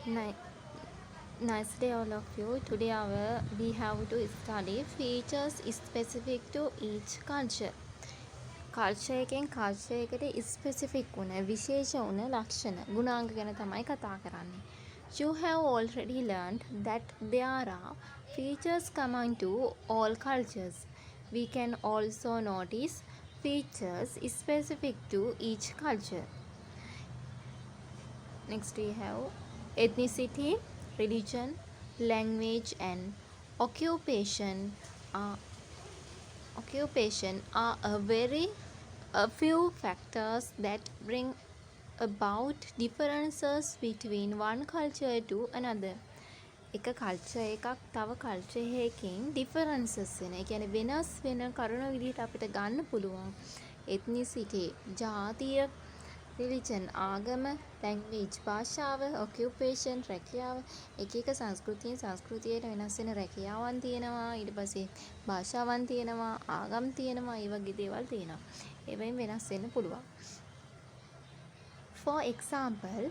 Ni- Nice day, all of you. Today, we have to study features specific to each culture. Culture එකෙන් culture එකට specific වුණ විශේෂ වුණ ලක්ෂණ ගුණාංග ගැන තමයි කතා කරන්නේ. You have already learned that there are features common to all cultures. We can also notice features specific to each culture. Next we have ethnicity, religion, language and occupation are a few factors that bring about differences between one culture to another. එක culture එකක් තව culture එකකින් ඩිෆරන්සස් වෙන. ඒ කියන්නේ වෙනස් වෙන කරුණු විදිහට අපිට ගන්න පුළුවන්. ethnicity ජාතිය, රිලිජන් ආගම, ලැන්ග්වේජ් භාෂාව, ඔකියුපේෂන් රැකියාව, එක එක සංස්කෘතියෙන් සංස්කෘතියට වෙනස් වෙන රැකියාවන් තියෙනවා, ඊට පස්සේ භාෂාවන් තියෙනවා, ආගම් තියෙනවා, ඒ වගේ දේවල් තියෙනවා. ඒවෙන් වෙනස් වෙන්න පුළුවන්. For example,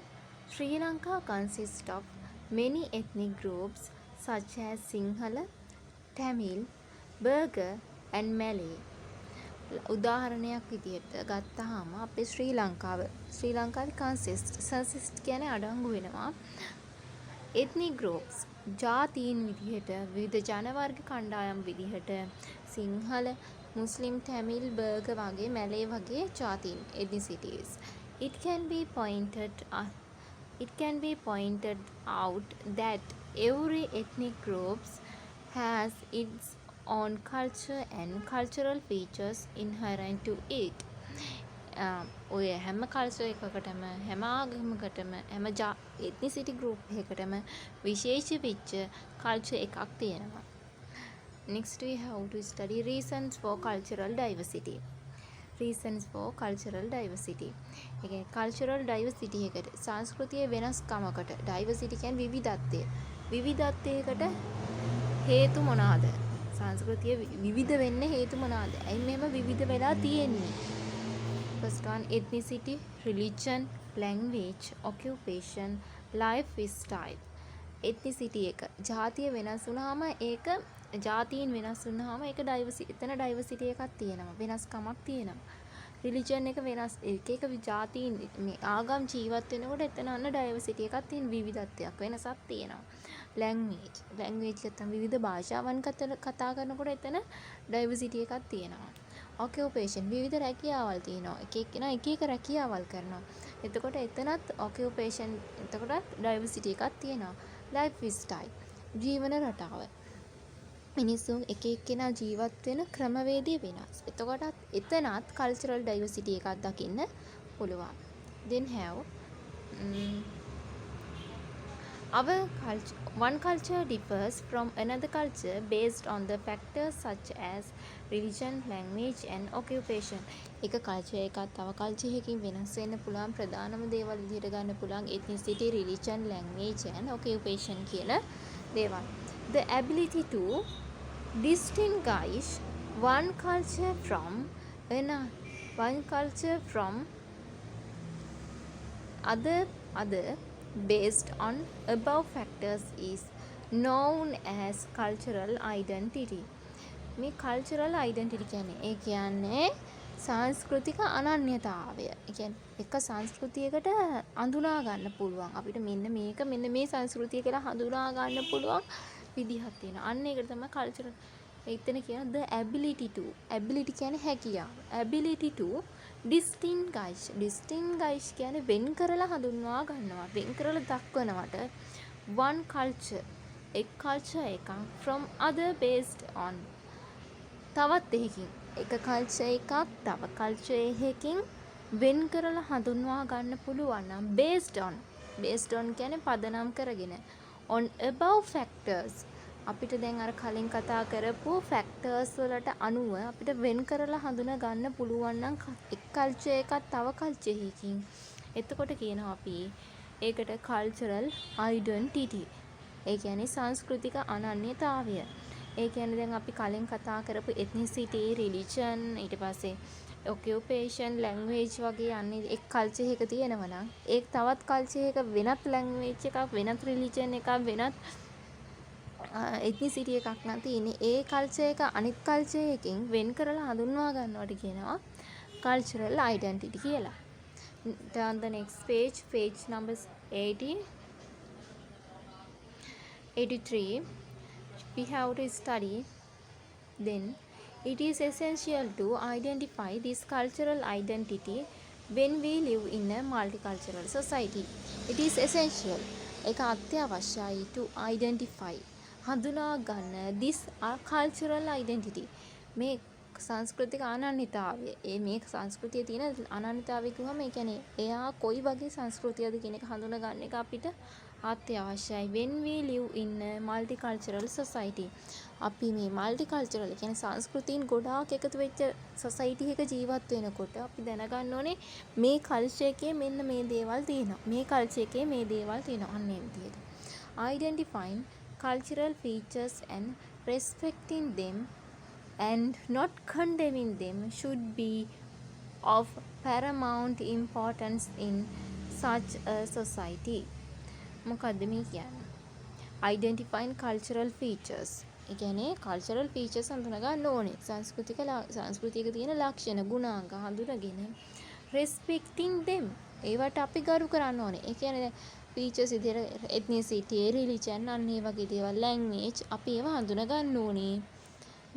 Sri Lanka consists of many ethnic groups such as Sinhala, Tamil, Burgher and Malay. උදාහරණයක් විදිහට ගත්තාම අපේ ශ්‍රී ලංකාවේ කන්සිස්ට් කියන්නේ අඩංගු වෙනවා ethnic groups ජාතීන් විදිහට විවිධ ජන වර්ග කණ්ඩායම් විදිහට සිංහල, මුස්ලිම්, තමිල්, බර්ග වගේ මැලේ වගේ ජාතීන් ethnicities. It can be pointed out that every ethnic group has its own culture and cultural features inherent to it. ඔය හැම කල්චර් එකකටම හැම ආගමකටම හැම ethnicity group එකකටම විශේෂ වෙච්ච කල්චර් එකක් තියෙනවා. Next we have to study reasons for cultural diversity. Reasons for cultural diversity. ඒ කියන්නේ cultural diversity එකට සංස්කෘතියේ වෙනස්කමකට diversity කියන්නේ විවිධත්වය. විවිධත්වයකට හේතු මොනවාද? සංස්කෘතිය විවිධ වෙන්න හේතු මොනවාද? ඇයි මෙහෙම විවිධ වෙලා තියෙන්නේ? First one, ethnicity, religion, language, occupation, lifestyle. ethnicity එක ජාතිය වෙනස් වුණාම ඒක ජාතීන් වෙනස් වුණාම ඒක එතන diversity එකක් තියෙනවා. වෙනස්කමක් තියෙනවා. religion එක වෙනස් එක ජාතීන් මේ ආගම් ජීවත් වෙනකොට එතන අන්න diversity එකක් තියෙන විවිධත්වයක් වෙනසක් තියෙනවා. language නැත්නම් විවිධ භාෂාවන් කතා කරනකොට එතන diversity එකක් තියෙනවා. occupation විවිධ රැකියාවල් තියෙනවා. එක එක රැකියාවල් කරනවා. එතකොට එතනත් occupation එතකොටත් diversity එකක් තියෙනවා. lifestyle ජීවන රටාව. මිනිස්සුන් එක එක්කෙනා ජීවත් වෙන ක්‍රමවේදය වෙනස්. එතකොටත් එතනත් cultural diversity එකක් දකින්න පුළුවන්. Then have one culture differs from another culture based on the factors such as religion, language and occupation. එක කල්චර් එකක් තව කල්චර් එකකින් වෙනස් වෙන්න පුළුවන්. ප්‍රධානම දේවල් විදිහට ගන්න පුළුවන් ethnicity, religion, language and occupation කියලා දේවල්. The ability to distinguish one culture from other based on above factors is known as cultural identity. මේ cultural identity කියන්නේ සංස්කෘතික අනන්‍යතාවය. ඒ කියන්නේ එක සංස්කෘතියකට අඳුනා ගන්න පුළුවන්. අපිට මෙන්න මේ සංස්කෘතිය කියලා හඳුනා ගන්න පුළුවන් විදිහක් තියෙනවා. අන්න ඒකට තමයි cultural. එතන කියන the ability කියන්නේ හැකියාව. ability to distinguish කියන්නේ වෙන් කරලා හඳුන්වා ගන්නවා. වෙන් කරලා දක්වනවට one culture culture එකක් from other based on තවත් එකකින් එක කල්චර් එකක් තව කල්චර් එකකින් වෙන් කරලා හඳුන්වා ගන්න පුළුවන් නම් based on කියන්නේ පදනම් කරගෙන on above factors අපිට දැන් අර කලින් කතා කරපු factors වලට අනුව අපිට වෙන් කරලා හඳුනා ගන්න පුළුවන් නම් එක් කල්චර් එකක් තව කල්චර් එකකින් එතකොට කියනවා අපි ඒකට cultural identity. ඒ කියන්නේ සංස්කෘතික අනන්‍යතාවය. ඒ කියන්නේ දැන් අපි කලින් කතා කරපු ethnicity, religion, ඊට පස්සේ ඔකියුපේෂන් ලැන්ග්වේජ් වගේ යන්නේ එක් කල්චර් එකක තියෙනවා නම් ඒක තවත් කල්චර් එකක වෙනත් ලැන්ග්වේජ් එකක් වෙනත් රිලිජන් එකක් වෙනත් එත්නිසිටි එකක් නම් තියෙන්නේ ඒ කල්චර් එක අනිත් කල්චර් එකකින් වෙන් කරලා හඳුන්වා ගන්නවට කියනවා cultural identity කියලා. Turn the next page, page number 80, 83. We have to study. Then it is essential to identify this cultural identity when we live in a multicultural society. It is essential. ඒක අත්‍යවශ්‍යයි to identify. හඳුනා ගන්න this cultural identity. මේ සංස්කෘතික අනන්‍යතාවය. මේ සංස්කෘතියේ තියෙන අනන්‍යතාවය කිව්වම ඒ කියන්නේ එයා කොයි වගේ සංස්කෘතියද කියන එක හඳුනා ගන්න එක අපිට අත්‍යවශ්‍යයි. When we live in a multicultural society. අපි මේ multicultural කියන්නේ සංස්කෘතීන් ගොඩාක් එකතු වෙච්ච society එකක ජීවත් වෙනකොට අපි දැනගන්න ඕනේ මේ culture එකේ මෙන්න මේ දේවල් තියෙනවා. මේ culture එකේ මේ දේවල් තියෙනවා. අන්න ඒ විදිහට. Identifying cultural features and respecting them and not condemning them should be of paramount importance in such a society. මොකද්ද මේ කියන්නේ? Identifying cultural features. ඒ කියන්නේ cultural features හඳුනා ගන්න ඕනේ. සංස්කෘතියක තියෙන ලක්ෂණ ගුණාංග හඳුනාගෙන respecting them ඒවට අපි ගරු කරන්න ඕනේ. ඒ කියන්නේ features විදිහට ethnicity, religion අන්න ඒ වගේ දේවල් language අපි ඒවා හඳුනා ගන්න ඕනේ.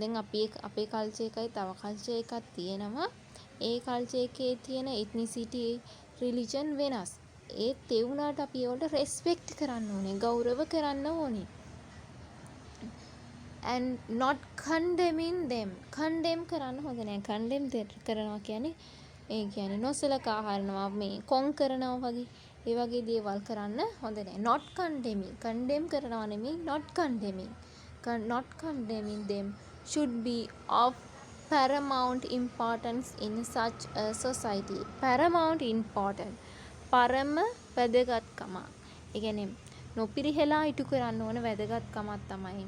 දැන් අපේ කල්චර් එකයි තව කල්චර් එකක් තියෙනවා. ඒ කල්චර් එකේ තියෙන ethnicity, religion වෙනස්. ඒත් ඒ වුණාට අපි ඒවට respect කරන්න ඕනේ, ගෞරව කරන්න ඕනේ. And not condemning them. condemn කරන්න හොඳ නෑ. condemn කරනවා කියන්නේ ඒ කියන්නේ නොසලකා හරිනවා, මේ කොන් කරනවා වගේ ඒ වගේ දේවල් කරන්න හොඳ නෑ. not condemning. condemn කරනවා නෙමෙයි not condemning. not condemning them should be of paramount importance in such a society. paramount important. පරම වැදගත්කම. ඒ කියන්නේ නොපිරිහෙලා ඉටු කරන්න ඕන වැදගත්කමක් තමයි.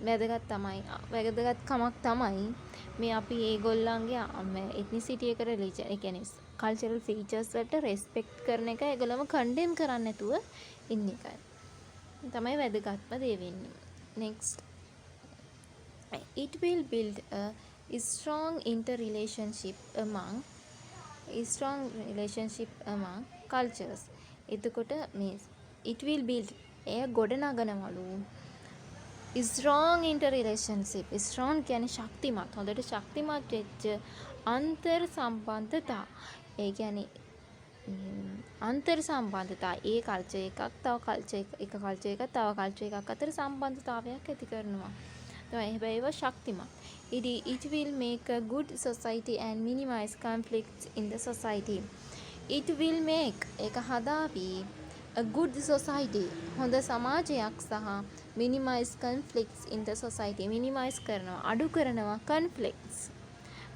වැදගත්කමක් තමයි මේ අපි ඒගොල්ලන්ගේ එත්නිසිටි එක රිලිජන් ඒ කියන්නේ කල්චරල් ෆීචර්ස් වලට රෙස්පෙක්ට් කරන එක ඒගොල්ලම කන්ඩෙම් කරන්නේ නැතුව ඉන්න එකයි. තමයි වැදගත්ම දේ වෙන්නේ. next, it will build a strong interrelationship among cultures. එතකොට මේ it will build එය ගොඩනගනවලු strong interrelationship. strong කියන්නේ ශක්තිමත්, හොඳට ශක්තිමත් වෙච්ච අන්තර් සම්බන්ධතා. ඒ කියන්නේ අන්තර් සම්බන්ධතා ඒ කල්චර් එකක් තව කල්චර් එක කල්චර් එකක් තව කල්චර් එකක් අතර සම්බන්ධතාවයක් ඇති කරනවා. හැබැයි ඒවා ශක්තිමත්. It will make a good society and minimize conflicts in the society. It will make ඒක හදාවි a good society හොඳ සමාජයක් සහ minimize conflicts in the society. minimize කරනවා, අඩු කරනවා conflicts.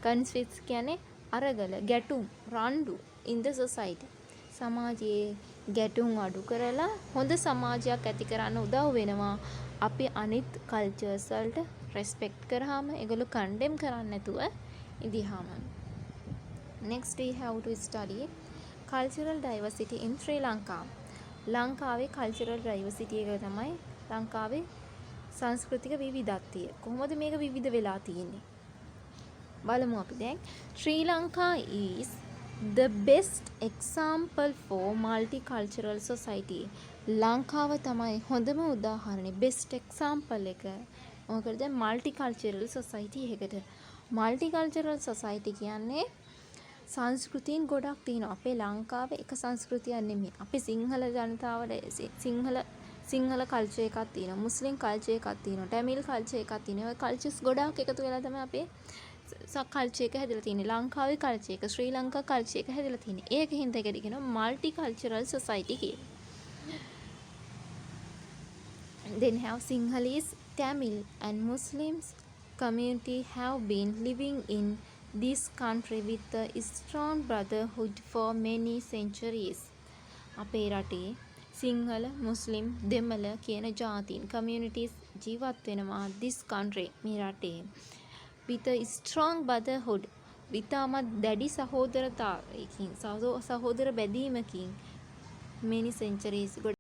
conflicts කියන්නේ අරගල, ගැටුම්, රණ්ඩු in the society. සමාජයේ ගැටුම් අඩු කරලා හොඳ සමාජයක් ඇති කරන්න උදව් වෙනවා. අපි අනිත් කල්චර්ස් වලට රෙස්පෙක්ට් කරාම ඒගොල්ලෝ කන්ඩෙම් කරන්නේ නැතුව ඉදිහාම. next we have to study cultural diversity in Sri Lanka. ලංකාවේ cultural diversity එක තමයි ලංකාවේ සංස්කෘතික විවිධත්වය. කොහොමද මේක විවිධ වෙලා තියෙන්නේ? බලමු අපි දැන්. Sri Lanka is the best example for multicultural society. ලංකාව තමයි හොඳම උදාහරණය, best example එක. මොකද දැන් multicultural society එකකට. multicultural society කියන්නේ සංස්කෘතීන් ගොඩක් තියෙනවා. අපේ ලංකාවේ එක සංස්කෘතියක් නෙමෙයි. අපි සිංහල ජනතාවට සිංහල කල්චර් එකක් තියෙනවා. මුස්ලිම් කල්චර් එකක් තියෙනවා. ටැමිල් කල්චර් එකක් තියෙනවා. ඔය කල්චර්ස් ගොඩාක් එකතු වෙලා තමයි අපේ කල්චර් එක හැදලා තියෙන්නේ. ලංකාවේ කල්චර් එක, ශ්‍රී ලංකා කල්චර් එක හැදලා තියෙන්නේ. ඒකින් දෙකට කියනවා multicultural society කියලා. Then have Sinhalese, Tamil and Muslims community have been living in this country with a strong brotherhood for many centuries. අපේ රටේ සිංහල, මුස්ලිම්, දෙමළ කියන ජාතීන් communities ජීවත් වෙනවා this country මේ රටේ with a strong brotherhood ඉතාමත් දැඩි සහෝදරතාවයකින් සහෝදර බැඳීමකින් many centuries ගොඩක්